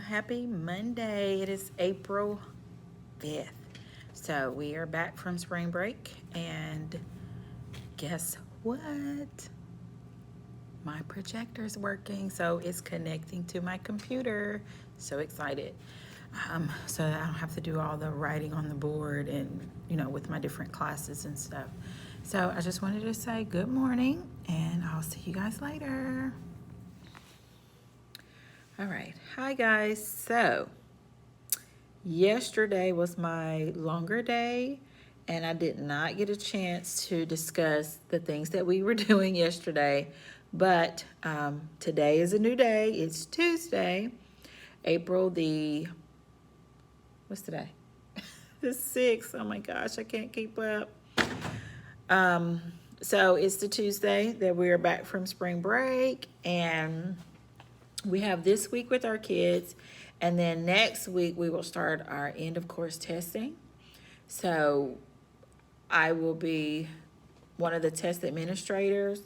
Happy Monday. It is April 5th. So we are back from spring break, and guess what? My projector is working, so it's connecting to my computer. So excited. So that I don't have to do all the writing on the board and, with my different classes and stuff. So I just wanted to say good morning, and I'll see you guys later. All right. Hi, guys. So yesterday was my longer day, and I did not get a chance to discuss the things that we were doing yesterday. But today is a new day. It's Tuesday, April what's today? The 6th. Oh my gosh, I can't keep up. So it's the Tuesday that we are back from spring break, and we have this week with our kids, and then next week we will start our end of course testing. So I will be one of the test administrators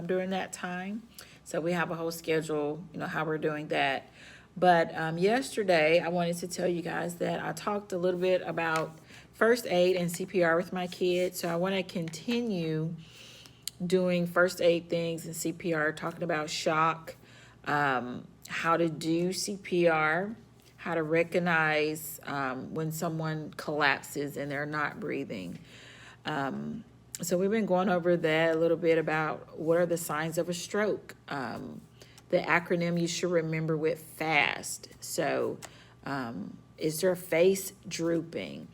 during that time. So we have a whole schedule, how we're doing that. But yesterday I wanted to tell you guys that I talked a little bit about first aid and CPR with my kids. So I want to continue doing first aid things and CPR, talking about shock, how to do CPR, how to recognize when someone collapses and they're not breathing. So we've been going over that a little bit about what are the signs of a stroke. The acronym you should remember with FAST. So is their face drooping?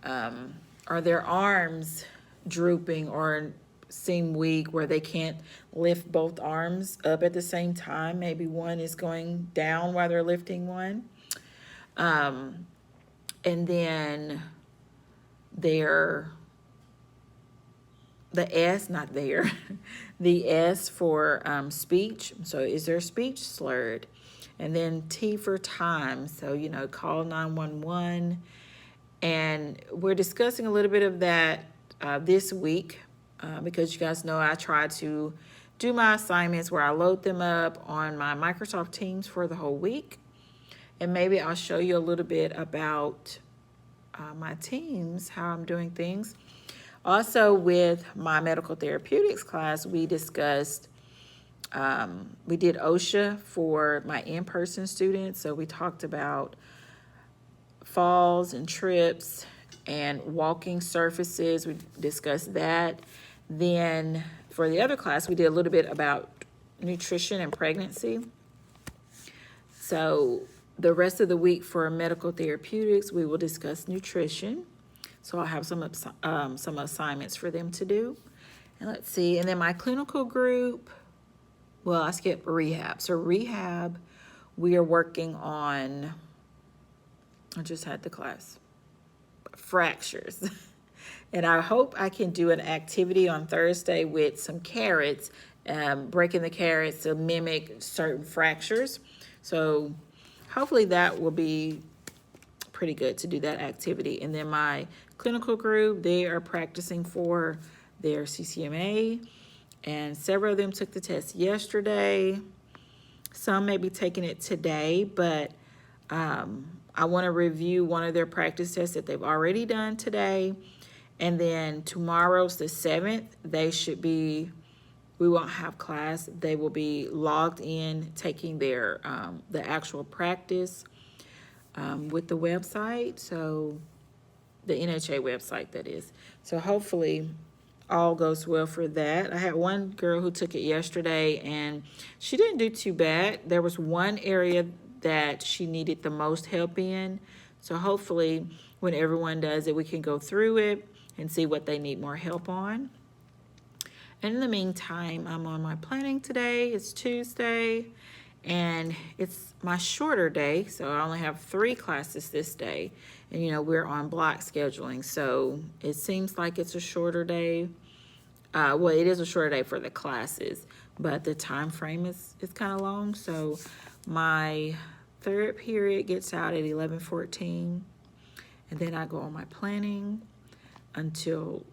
Are their arms drooping or seem weak where they can't lift both arms up at the same time? Maybe one is going down while they're lifting one. And then the S, not there, the S for speech. So is their speech slurred? And then T for time. So, call 911. And we're discussing a little bit of that this week because you guys know I try to do my assignments where I load them up on my Microsoft Teams for the whole week. And maybe I'll show you a little bit about my teams, how I'm doing things. Also, with my medical therapeutics class, we discussed, we did OSHA for my in-person students. So we talked about falls and trips and walking surfaces. We discussed that. Then for the other class, we did a little bit about nutrition and pregnancy. So the rest of the week for medical therapeutics, we will discuss nutrition. So I'll have some assignments for them to do. And let's see. And then my clinical group, well, I skipped rehab. So rehab, we are working on, I just had the class, fractures. And I hope I can do an activity on Thursday with some carrots, breaking the carrots to mimic certain fractures. So hopefully that will be pretty good to do that activity. And then my clinical group, they are practicing for their CCMA, and several of them took the test yesterday. Some may be taking it today, but I want to review one of their practice tests that they've already done today. And then tomorrow's the 7th. We won't have class. They will be logged in, taking their the actual practice with the website. So the NHA website, that is. So hopefully all goes well for that. I had one girl who took it yesterday, and she didn't do too bad. There was one area that she needed the most help in. So hopefully when everyone does it, we can go through it and see what they need more help on. And in the meantime, I'm on my planning today. It's Tuesday, and it's my shorter day. So I only have 3 classes this day. And, we're on block scheduling. So it seems like it's a shorter day. Well, it is a shorter day for the classes, but the time frame is kind of long. So my third period gets out at 11:14, and then I go on my planning until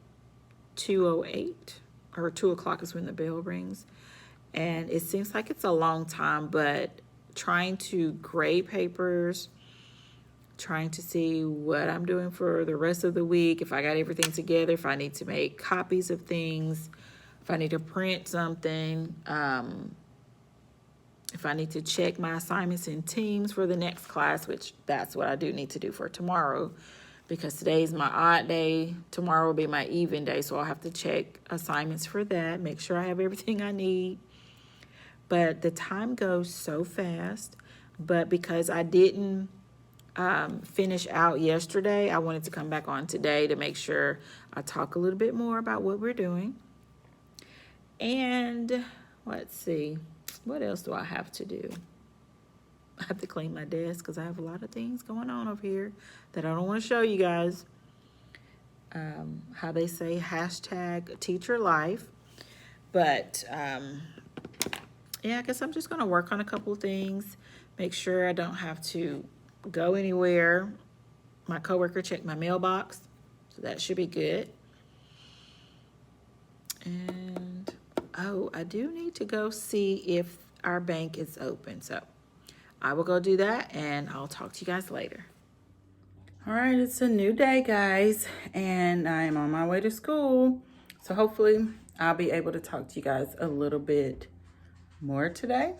2:08, or 2 o'clock is when the bell rings. And it seems like it's a long time, but trying to grade papers, trying to see what I'm doing for the rest of the week, if I got everything together, if I need to make copies of things, if I need to print something, if I need to check my assignments in Teams for the next class, which that's what I do need to do for tomorrow, because today's my odd day. Tomorrow will be my even day, so I'll have to check assignments for that, make sure I have everything I need. But the time goes so fast. But because I didn't finish out yesterday, I wanted to come back on today to make sure I talk a little bit more about what we're doing. And let's see, what else do I have to do? I have to clean my desk because I have a lot of things going on over here that I don't want to show you guys. How they say hashtag teacher life. But yeah, I guess I'm just going to work on a couple of things, make sure I don't have to go anywhere. My coworker checked my mailbox, so that should be good. And oh, I do need to go see if our bank is open, so I will go do that, and I'll talk to you guys later. All right, it's a new day, guys, and I'm on my way to school, so hopefully I'll be able to talk to you guys a little bit more today.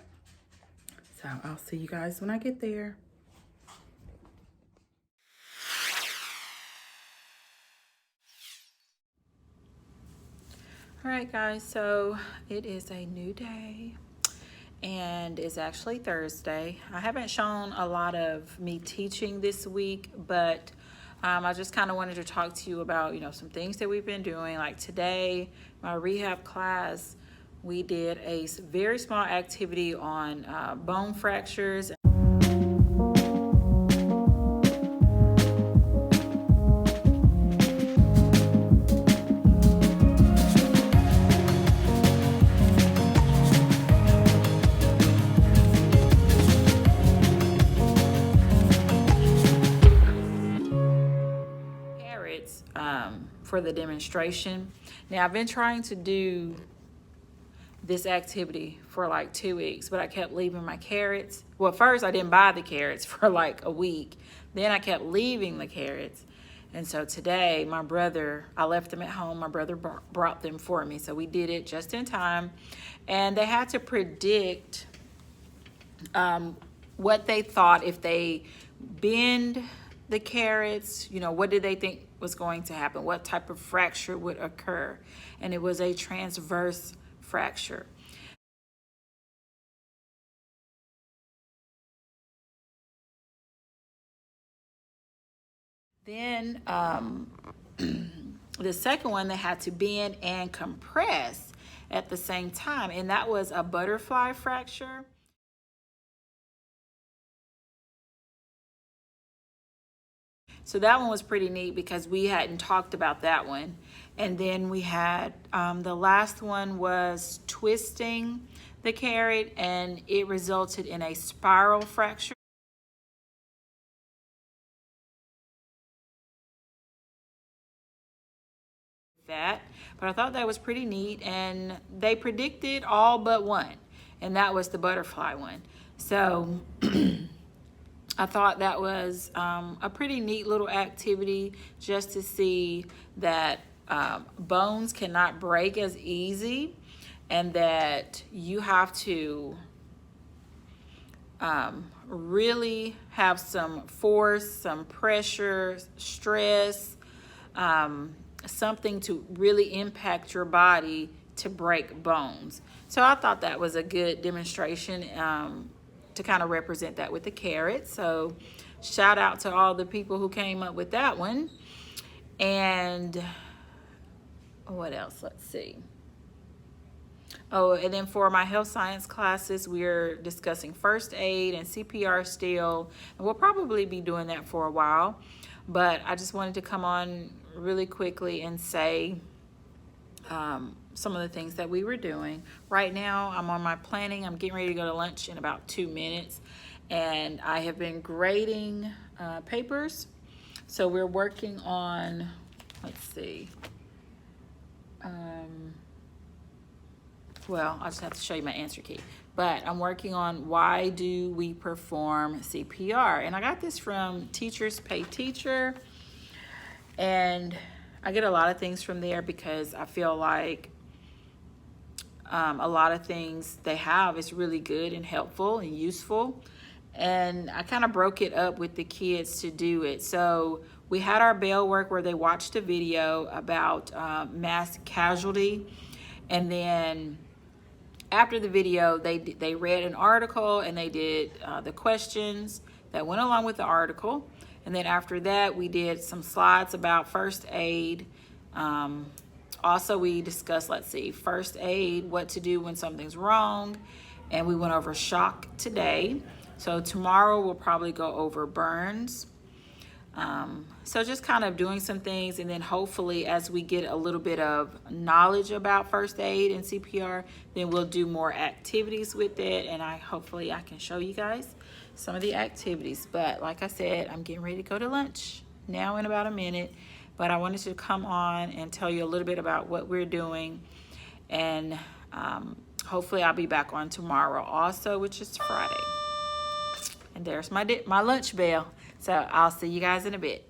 So I'll see you guys when I get there. All right, guys, so it is a new day and it's actually Thursday. I haven't shown a lot of me teaching this week, but I just kind of wanted to talk to you about, some things that we've been doing. Like today, my rehab class, we did a very small activity on bone fractures. For the demonstration. Now, I've been trying to do this activity for like 2 weeks, but I kept leaving my carrots. Well, first I didn't buy the carrots for like a week. Then I kept leaving the carrots. And so today, I left them at home. My brother brought them for me. So we did it just in time. And they had to predict what they thought if they bend the carrots, what did they think was going to happen? What type of fracture would occur? And it was a transverse fracture. Then the second one, they had to bend and compress at the same time, and that was a butterfly fracture. So that one was pretty neat because we hadn't talked about that one. And then we had the last one was twisting the carrot, and it resulted in a spiral fracture. But I thought that was pretty neat, and they predicted all but one, and that was the butterfly one. So I thought that was a pretty neat little activity just to see that bones cannot break as easy, and that you have to really have some force, some pressure, stress, something to really impact your body to break bones. So I thought that was a good demonstration to kind of represent that with the carrot. So shout out to all the people who came up with that one. And what else? Let's see. Oh, and then for my health science classes, we're discussing first aid and CPR still. And we'll probably be doing that for a while. But I just wanted to come on really quickly and say some of the things that we were doing. Right now, I'm on my planning. I'm getting ready to go to lunch in about 2 minutes. And I have been grading papers. So we're working on, let's see. well, I'll just have to show you my answer key. But I'm working on why do we perform CPR? And I got this from Teachers Pay Teacher. And I get a lot of things from there because I feel like a lot of things they have is really good and helpful and useful. And I kind of broke it up with the kids to do it. So we had our bell work where they watched a video about mass casualty, and then after the video they read an article and they did the questions that went along with the article. And then after that we did some slides about first aid. Also, we discussed, first aid, what to do when something's wrong, and we went over shock today. So tomorrow we'll probably go over burns. So just kind of doing some things, and then hopefully as we get a little bit of knowledge about first aid and CPR, then we'll do more activities with it, and hopefully I can show you guys some of the activities. But like I said, I'm getting ready to go to lunch now in about a minute. But I wanted to come on and tell you a little bit about what we're doing. And hopefully I'll be back on tomorrow also, which is Friday. And there's my lunch bell. So I'll see you guys in a bit.